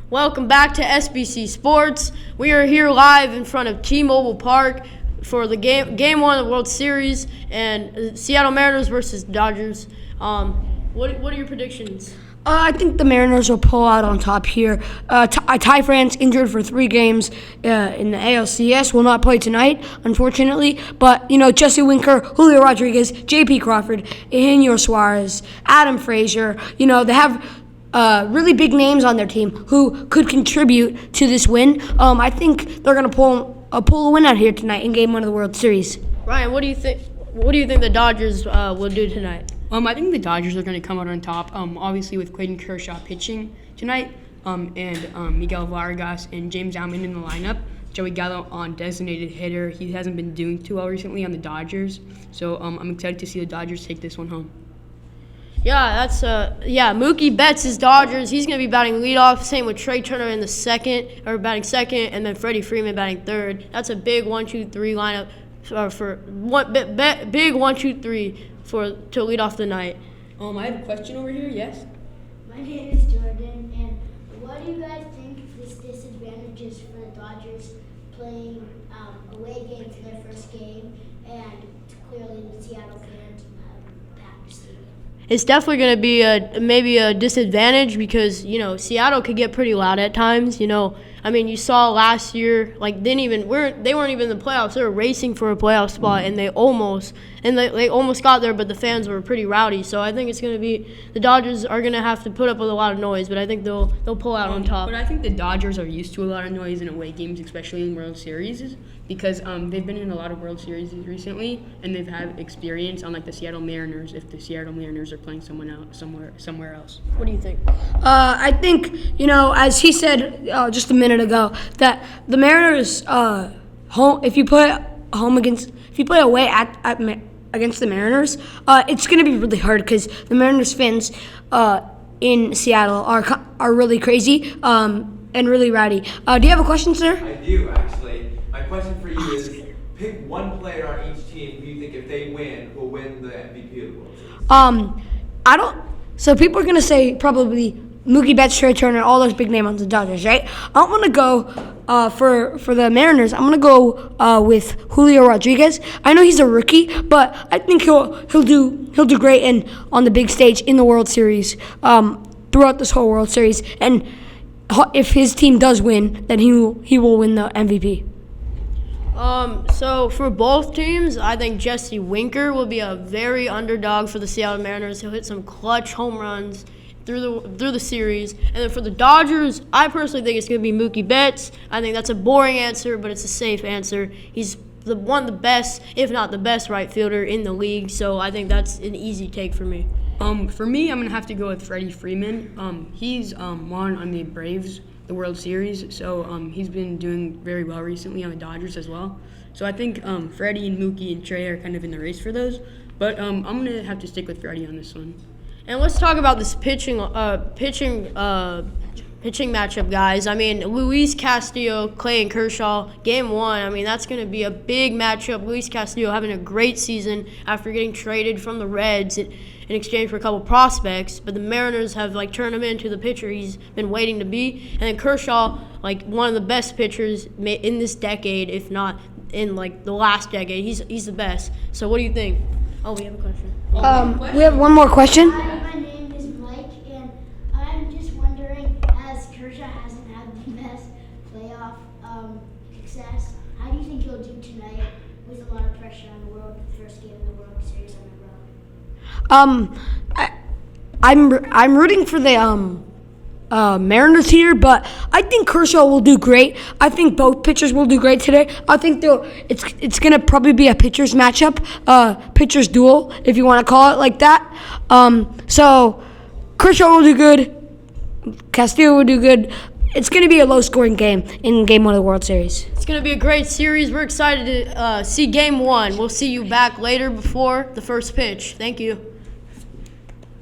Welcome back to SBC Sports. We are here live in front of T-Mobile Park for the game one of the World Series and Seattle Mariners versus Dodgers. What are your predictions? I think the Mariners will pull out on top here. Ty France injured for 3 games in the ALCS. Will not play tonight, unfortunately. But, Jesse Winker, Julio Rodriguez, J.P. Crawford, Eugenio Suarez, Adam Frazier. They have really big names on their team who could contribute to this win. I think they're going to pull a win out here tonight in Game 1 of the World Series. Ryan, what do you think? What do you think the Dodgers will do tonight? I think the Dodgers are going to come out on top. Obviously with Clayton Kershaw pitching tonight, and Miguel Vargas and James Outman in the lineup. Joey Gallo on designated hitter. He hasn't been doing too well recently on the Dodgers, so I'm excited to see the Dodgers take this one home. Yeah, Mookie Betts is Dodgers. He's going to be batting leadoff. Same with Trey Turner in the batting second, and then Freddie Freeman batting third. That's a big 1-2-3 lineup big 1-2-3 to lead off the night. I have a question over here. Yes. My name is Jordan, and what do you guys think this disadvantage is for the Dodgers playing away game for their first game, and clearly the Seattle fans have packed the stadium? It's definitely going to be maybe a disadvantage because, Seattle could get pretty loud at times. You saw last year, they weren't even in the playoffs. They were racing for a playoff spot, and they almost got there, but the fans were pretty rowdy. So I think it's going to be the Dodgers are going to have to put up with a lot of noise, but I think they'll pull out on top. But I think the Dodgers are used to a lot of noise in away games, especially in World Series, because they've been in a lot of World Series recently, and they've had experience on the Seattle Mariners if the Seattle Mariners are playing somewhere else. What do you think? I think, as he said just a minute ago, that the Mariners home. If you play away against the Mariners, it's going to be really hard because the Mariners fans in Seattle are really crazy and really rowdy. Do you have a question, sir? I do, actually. My question for you is: pick one player on each team who you think, if they win, will win the MVP of the World Series. So people are going to say probably Mookie Betts, Trey Turner, all those big names on the Dodgers, right? I'm going to go for the Mariners. I'm going to go with Julio Rodriguez. I know he's a rookie, but I think he'll do great on the big stage in the World Series throughout this whole World Series. And if his team does win, then he will win the MVP. So for both teams, I think Jesse Winker will be a very underdog for the Seattle Mariners. He'll hit some clutch home runs through the series. And then for the Dodgers, I personally think it's going to be Mookie Betts. I think that's a boring answer, but it's a safe answer. He's one of the best, if not the best, right fielder in the league. So I think that's an easy take for me. For me, I'm going to have to go with Freddie Freeman. He's won on the Braves the World Series, so he's been doing very well recently on the Dodgers as well. So I think Freddie and Mookie and Trey are kind of in the race for those, but I'm going to have to stick with Freddie on this one. And let's talk about this pitching matchup, guys. Luis Castillo, Clayton Kershaw, Game 1. That's going to be a big matchup. Luis Castillo having a great season after getting traded from the Reds in exchange for a couple prospects, but the Mariners have turned him into the pitcher he's been waiting to be. And then Kershaw, one of the best pitchers in this decade, if not in the last decade. He's the best. So what do you think? Oh, we have a question. We have one more question. Hi, my name is Mike, and I'm just wondering, as Kershaw hasn't had the best playoff success, how do you think he'll do tonight with a lot of pressure on the first game of the World Series on the road? I'm rooting for the Mariners here, but I think Kershaw will do great. I think both pitchers will do great today. I think it's gonna probably be a pitchers matchup, pitchers duel, if you want to call it like that. So Kershaw will do good. Castillo will do good. It's going to be a low-scoring game in Game 1 of the World Series. It's going to be a great series. We're excited to see Game 1. We'll see you back later before the first pitch. Thank you.